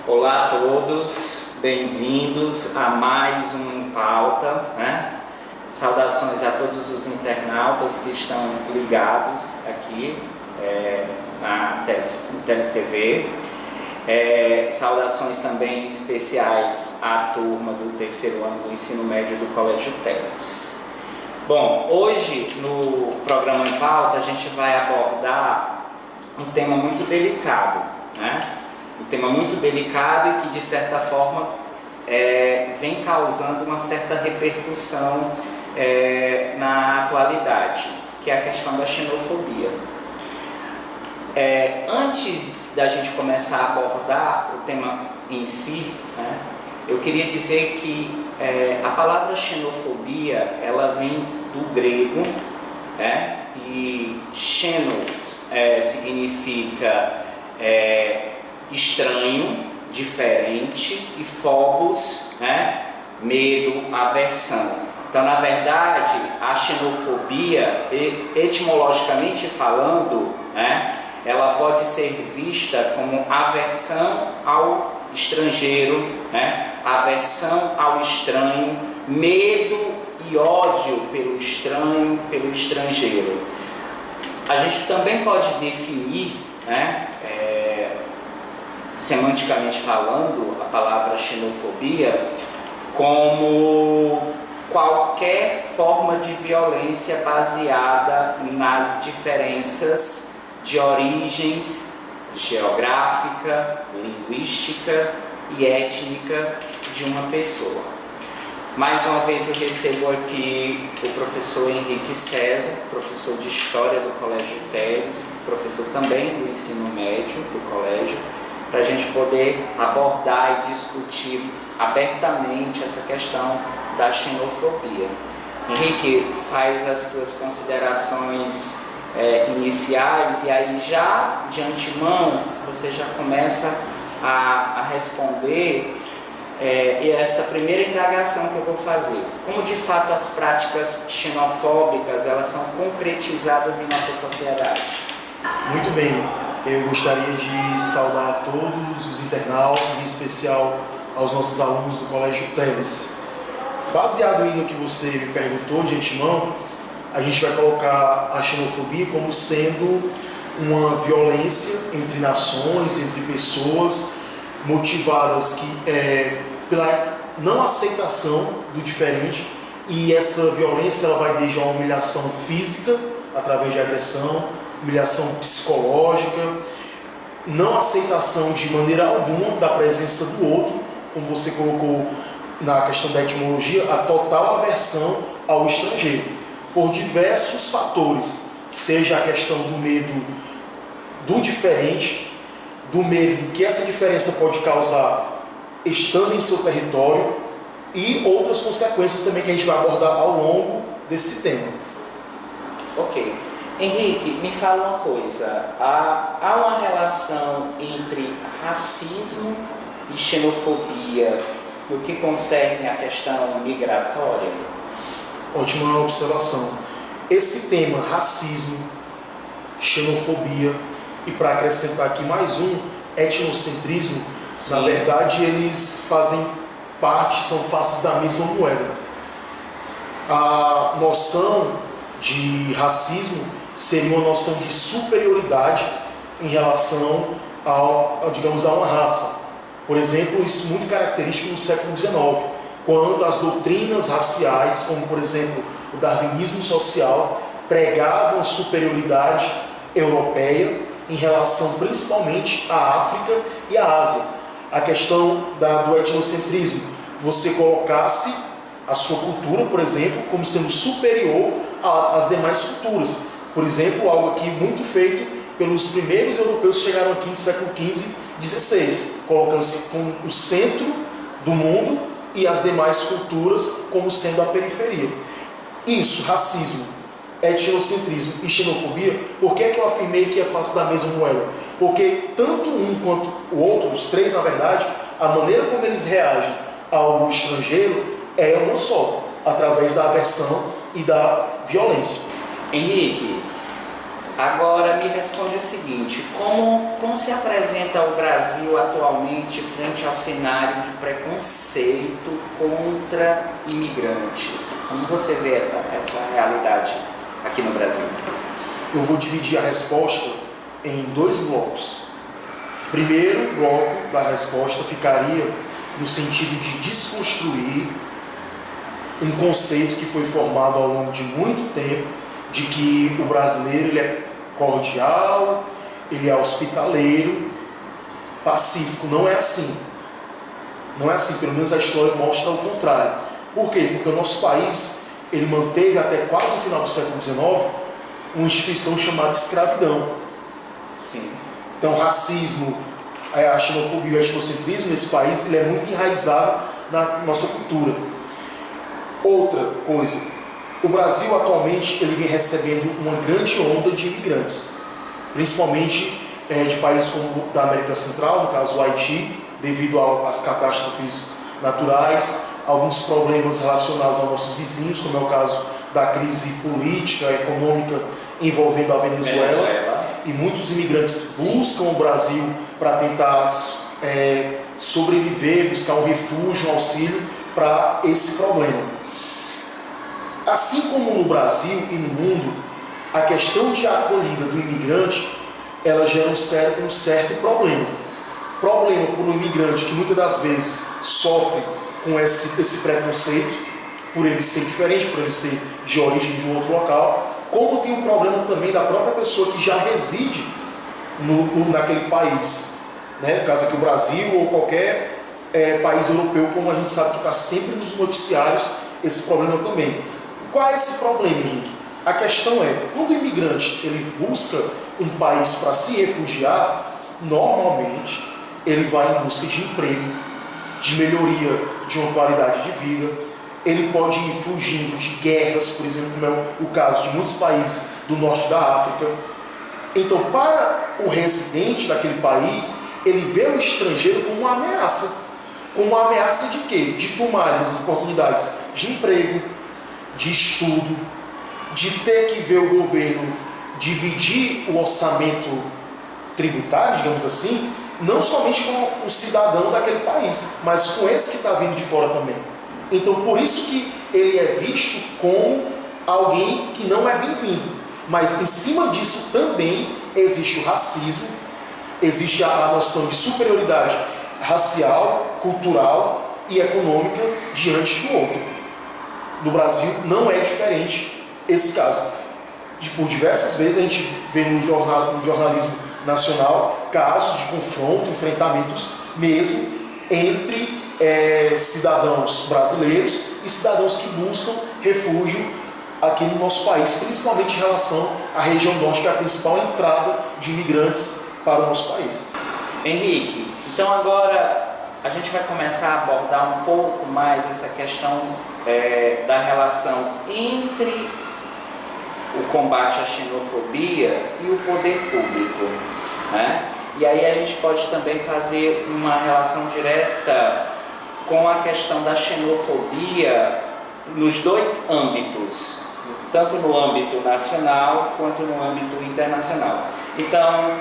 Olá a todos, bem-vindos a mais um Em Pauta, né? Saudações a todos os internautas que estão ligados aqui na Teles TV. Saudações também especiais à turma do terceiro ano do ensino médio do Colégio Teles. Bom, hoje no programa Em Pauta a gente vai abordar um tema muito delicado, né? Um tema muito delicado e que de certa forma vem causando uma certa repercussão na atualidade, que é a questão da xenofobia. Antes da gente começar a abordar o tema em si, né, eu queria dizer que a palavra xenofobia ela vem do grego, e xeno significa estranho, diferente, e phobos, medo, aversão. Então, na verdade, a xenofobia, etimologicamente falando, ela pode ser vista como aversão ao estrangeiro, aversão ao estranho, medo e ódio pelo estranho, pelo estrangeiro. A gente também pode definir, semanticamente falando, a palavra xenofobia como qualquer forma de violência baseada nas diferenças de origens geográfica, linguística e étnica de uma pessoa. Mais uma vez eu recebo aqui o professor Henrique César, professor de História do Colégio Teles, professor também do ensino médio do colégio, para a gente poder abordar e discutir abertamente essa questão da xenofobia. Henrique, faz as tuas considerações iniciais e aí já de antemão você já começa a responder essa primeira indagação que eu vou fazer. Como de fato as práticas xenofóbicas elas são concretizadas em nossa sociedade? Muito bem, eu gostaria de saudar a todos os internautas, em especial aos nossos alunos do Colégio Teles. Baseado aí no que você me perguntou de antemão, a gente vai colocar a xenofobia como sendo uma violência entre nações, entre pessoas, motivadas pela não aceitação do diferente, e essa violência ela vai desde uma humilhação física, através de agressão, humilhação psicológica, não aceitação de maneira alguma da presença do outro, como você colocou na questão da etimologia, a total aversão ao estrangeiro, por diversos fatores, seja a questão do medo do diferente, do medo do que essa diferença pode causar estando em seu território e outras consequências também que a gente vai abordar ao longo desse tema. Ok. Henrique, me fala uma coisa, há uma relação entre racismo e xenofobia no que concerne a questão migratória? Ótima observação. Esse tema, racismo, xenofobia, e para acrescentar aqui mais um, etnocentrismo, sim, na verdade eles fazem parte, são faces da mesma moeda. A noção de racismo seria uma noção de superioridade em relação digamos, a uma raça. Por exemplo, isso muito característico no século XIX, quando as doutrinas raciais, como por exemplo o darwinismo social, pregavam superioridade europeia em relação principalmente à África e à Ásia. A questão do etnocentrismo, você colocasse a sua cultura, por exemplo, como sendo superior às demais culturas. Por exemplo, algo aqui muito feito pelos primeiros europeus que chegaram aqui no século XV e XVI, colocando-se como o centro do mundo e as demais culturas como sendo a periferia. Isso, racismo, etnocentrismo e xenofobia, por que é que eu afirmei que é face da mesma moeda? Porque tanto um quanto o outro, os três na verdade, a maneira como eles reagem ao estrangeiro é uma só, através da aversão e da violência. Henrique, agora me responde o seguinte: como se apresenta o Brasil atualmente frente ao cenário de preconceito contra imigrantes? Como você vê essa realidade aqui no Brasil? Eu vou dividir a resposta em 2 blocos. O primeiro bloco da resposta ficaria no sentido de desconstruir um conceito que foi formado ao longo de muito tempo, de que o brasileiro ele é cordial, ele é hospitaleiro, pacífico. Não é assim. Não é assim, pelo menos a história mostra o contrário. Por quê? Porque o nosso país ele manteve até quase o final do século XIX uma instituição chamada escravidão. Sim. Então, o racismo, a xenofobia e o etnocentrismo nesse país ele é muito enraizado na nossa cultura. Outra coisa, o Brasil atualmente ele vem recebendo uma grande onda de imigrantes, principalmente de países como da América Central, no caso o Haiti, devido às catástrofes naturais, alguns problemas relacionados aos nossos vizinhos, como é o caso da crise política, econômica envolvendo a Venezuela. E muitos imigrantes buscam o Brasil para tentar sobreviver, buscar um refúgio, um auxílio para esse problema. Assim como no Brasil e no mundo, a questão de acolhida do imigrante, ela gera um certo problema. Problema por um imigrante que muitas das vezes sofre com esse preconceito, por ele ser diferente, por ele ser de origem de um outro local, como tem o problema também da própria pessoa que já reside naquele país, né? No caso aqui o Brasil ou qualquer país europeu, como a gente sabe que está sempre nos noticiários, esse problema também. Qual é esse problema, Henrique? A questão é, quando o imigrante ele busca um país para se refugiar, normalmente ele vai em busca de emprego, de melhoria de uma qualidade de vida. Ele pode ir fugindo de guerras, por exemplo, como é o caso de muitos países do norte da África. Então, para o residente daquele país, ele vê o estrangeiro como uma ameaça. Como uma ameaça de quê? De tomar as oportunidades de emprego, de estudo, de ter que ver o governo dividir o orçamento tributário, digamos assim, não somente com o cidadão daquele país, mas com esse que está vindo de fora também. Então, por isso que ele é visto como alguém que não é bem-vindo. Mas, em cima disso, também existe o racismo, existe a noção de superioridade racial, cultural e econômica diante do outro. No Brasil, não é diferente esse caso. Por diversas vezes, a gente vê no jornalismo nacional casos de confronto, enfrentamentos mesmo entre cidadãos brasileiros e cidadãos que buscam refúgio aqui no nosso país, principalmente em relação à região norte, que é a principal entrada de imigrantes para o nosso país. Henrique, então agora a gente vai começar a abordar um pouco mais essa questão da relação entre o combate à xenofobia e o poder público, né? E aí a gente pode também fazer uma relação direta com a questão da xenofobia nos 2 âmbitos, tanto no âmbito nacional quanto no âmbito internacional. Então,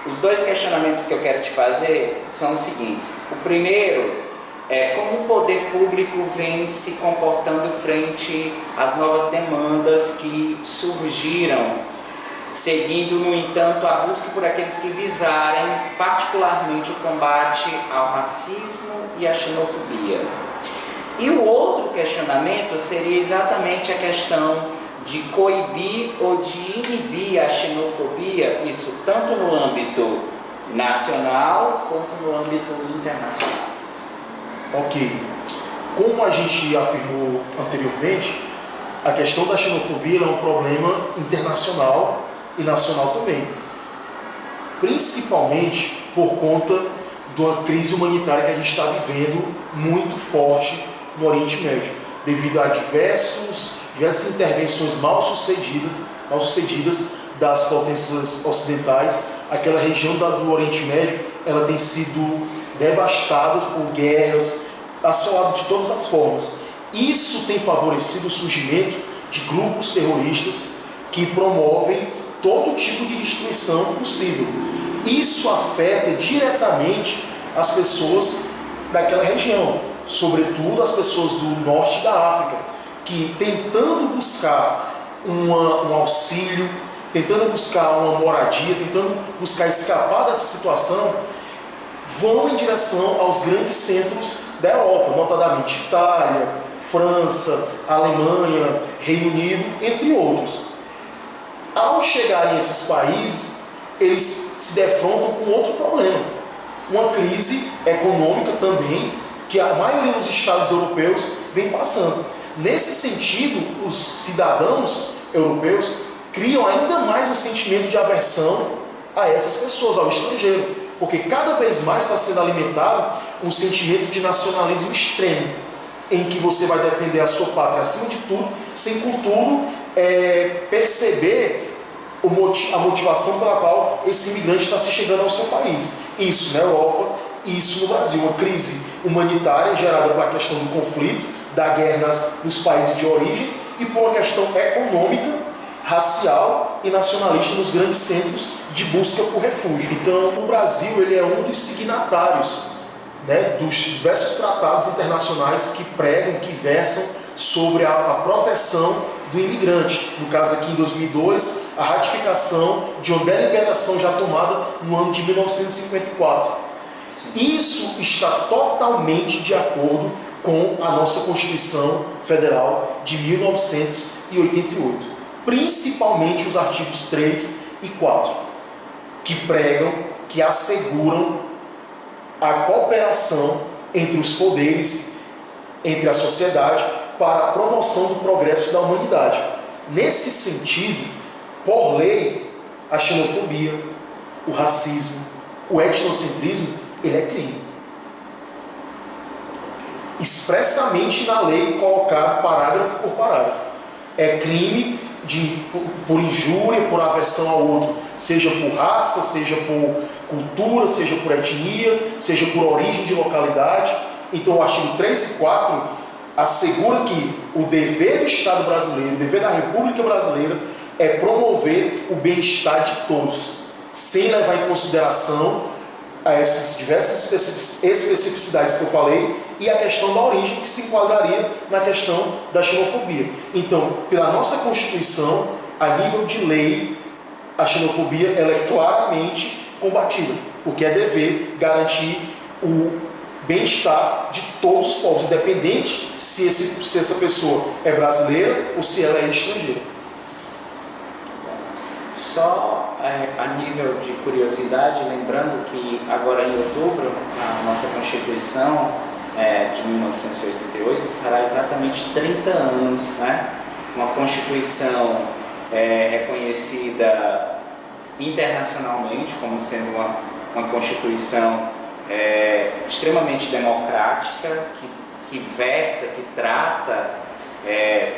os 2 questionamentos que eu quero te fazer são os seguintes. O primeiro é como o poder público vem se comportando frente às novas demandas que surgiram, seguindo, no entanto, a busca por aqueles que visarem particularmente o combate ao racismo e à xenofobia. E o outro questionamento seria exatamente a questão de coibir ou de inibir a xenofobia, isso tanto no âmbito nacional quanto no âmbito internacional. Ok. Como a gente afirmou anteriormente, a questão da xenofobia é um problema internacional e nacional também, principalmente por conta da crise humanitária que a gente está vivendo muito forte no Oriente Médio, devido a diversas intervenções mal sucedidas das potências ocidentais. Aquela região do Oriente Médio ela tem sido devastada por guerras, assolada de todas as formas. Isso tem favorecido o surgimento de grupos terroristas que promovem todo tipo de destruição possível. Isso afeta diretamente as pessoas daquela região, sobretudo as pessoas do norte da África, que tentando buscar um auxílio, tentando buscar uma moradia, tentando buscar escapar dessa situação, vão em direção aos grandes centros da Europa, notadamente Itália, França, Alemanha, Reino Unido, entre outros. Ao chegarem a esses países, eles se defrontam com outro problema, uma crise econômica também, que a maioria dos estados europeus vem passando. Nesse sentido, os cidadãos europeus criam ainda mais um sentimento de aversão a essas pessoas, ao estrangeiro, porque cada vez mais está sendo alimentado um sentimento de nacionalismo extremo, em que você vai defender a sua pátria acima de tudo, sem contudo perceber a motivação pela qual esse imigrante está se chegando ao seu país. Isso na Europa, isso no Brasil, uma crise humanitária gerada pela questão do conflito, da guerra nos países de origem e por uma questão econômica, racial e nacionalista nos grandes centros de busca por refúgio. Então, o Brasil ele é um dos signatários, né, dos diversos tratados internacionais que pregam, que versam sobre a proteção do imigrante. No caso aqui, em 2002, a ratificação de uma deliberação já tomada no ano de 1954. Sim. Isso está totalmente de acordo com a nossa Constituição Federal de 1988. Principalmente os artigos 3 e 4, que pregam, que asseguram a cooperação entre os poderes, entre a sociedade, para a promoção do progresso da humanidade. Nesse sentido, por lei, a xenofobia, o racismo, o etnocentrismo, ele é crime. Expressamente na lei, colocado parágrafo por parágrafo. É crime por injúria, por aversão ao outro, seja por raça, seja por cultura, seja por etnia, seja por origem de localidade. Então, o artigo 3 e 4 assegura que o dever do Estado brasileiro, o dever da República Brasileira é promover o bem-estar de todos, sem levar em consideração essas diversas especificidades que eu falei e a questão da origem, que se enquadraria na questão da xenofobia. Então, pela nossa Constituição, a nível de lei, a xenofobia ela é claramente combatida, porque é dever garantir o bem-estar de todos os povos, independente se essa pessoa é brasileira ou se ela é estrangeira. Só a nível de curiosidade, lembrando que agora em outubro, a nossa Constituição de 1988 fará exatamente 30 anos, né? Uma Constituição reconhecida internacionalmente como sendo uma Constituição extremamente democrática, que versa, que trata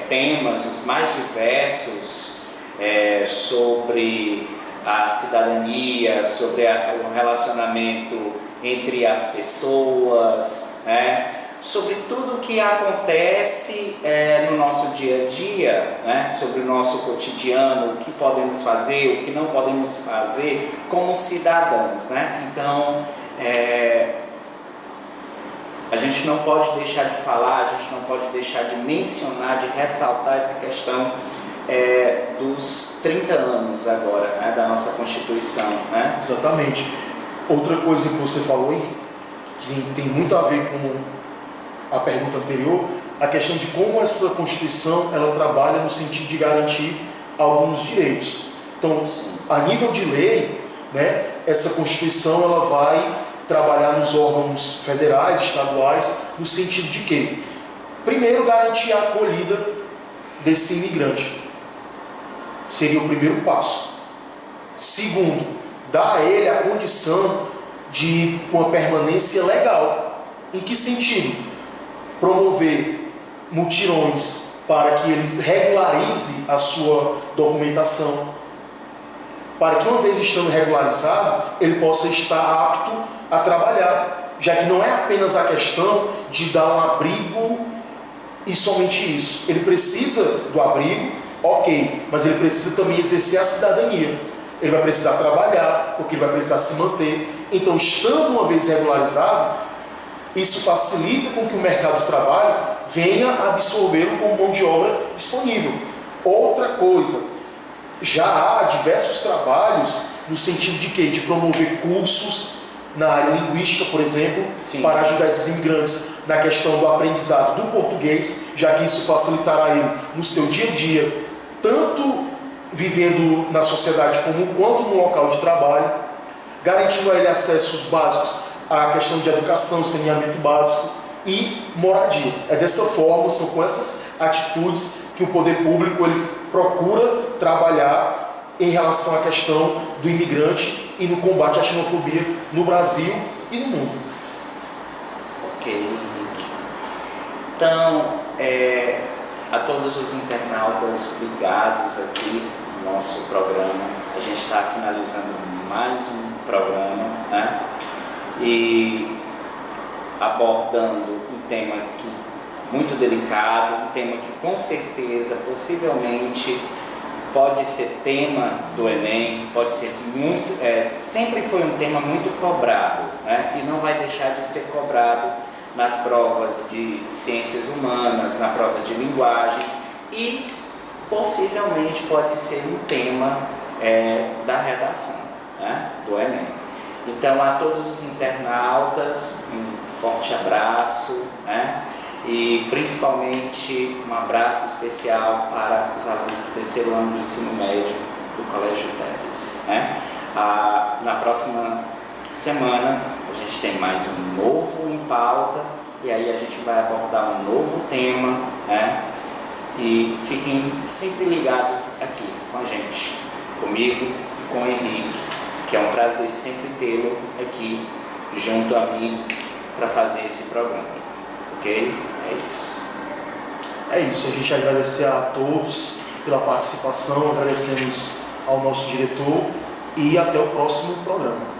temas os mais diversos sobre a cidadania, sobre o relacionamento entre as pessoas, né? Sobre tudo o que acontece no nosso dia a dia, né? Sobre o nosso cotidiano, o que podemos fazer, o que não podemos fazer como cidadãos, né? Então, a gente não pode deixar de falar, a gente não pode deixar de mencionar, de ressaltar essa questão dos 30 anos agora, né, da nossa Constituição, né? Exatamente. Outra coisa que você falou e que tem muito a ver com a pergunta anterior, a questão de como essa Constituição ela trabalha no sentido de garantir alguns direitos. Então, a nível de lei, né, essa Constituição ela vai trabalhar nos órgãos federais, estaduais, no sentido de que, primeiro, garantir a acolhida desse imigrante. Seria o primeiro passo. Segundo, dar a ele a condição de uma permanência legal. Em que sentido? Promover mutirões para que ele regularize a sua documentação, para que uma vez estando regularizado, ele possa estar apto a trabalhar, já que não é apenas a questão de dar um abrigo e somente isso. Ele precisa do abrigo, Ok, mas ele precisa também exercer a cidadania. Ele vai precisar trabalhar, porque ele vai precisar se manter. Então, estando uma vez regularizado, isso facilita com que o mercado de trabalho venha a absorvê-lo como mão de obra disponível. Outra coisa, já há diversos trabalhos no sentido de quê? De promover cursos na área linguística, por exemplo, Sim. para ajudar esses imigrantes na questão do aprendizado do português, já que isso facilitará ele no seu dia a dia, tanto vivendo na sociedade comum quanto no local de trabalho, garantindo a ele acessos básicos à questão de educação, saneamento básico e moradia. É dessa forma, são com essas atitudes que o poder público ele procura trabalhar em relação à questão do imigrante e no combate à xenofobia no Brasil e no mundo. Ok, Henrique. Então, a todos os internautas ligados aqui no nosso programa, a gente está finalizando mais um programa, né? E abordando um tema muito delicado, um tema que com certeza, possivelmente, pode ser tema do Enem, pode ser muito, sempre foi um tema muito cobrado, né? E não vai deixar de ser cobrado nas provas de ciências humanas, na prova de linguagens e possivelmente pode ser um tema da redação, né? Do Enem. Então, a todos os internautas, um forte abraço, né? E principalmente um abraço especial para os alunos do terceiro ano do ensino médio do Colégio Teles, né? Na próxima semana a gente tem mais um novo em pauta e aí a gente vai abordar um novo tema, né? E fiquem sempre ligados aqui com a gente, comigo e com o Henrique, que é um prazer sempre tê-lo aqui junto a mim para fazer esse programa. Ok? É isso. É isso, a gente agradecer a todos pela participação, agradecemos ao nosso diretor e até o próximo programa.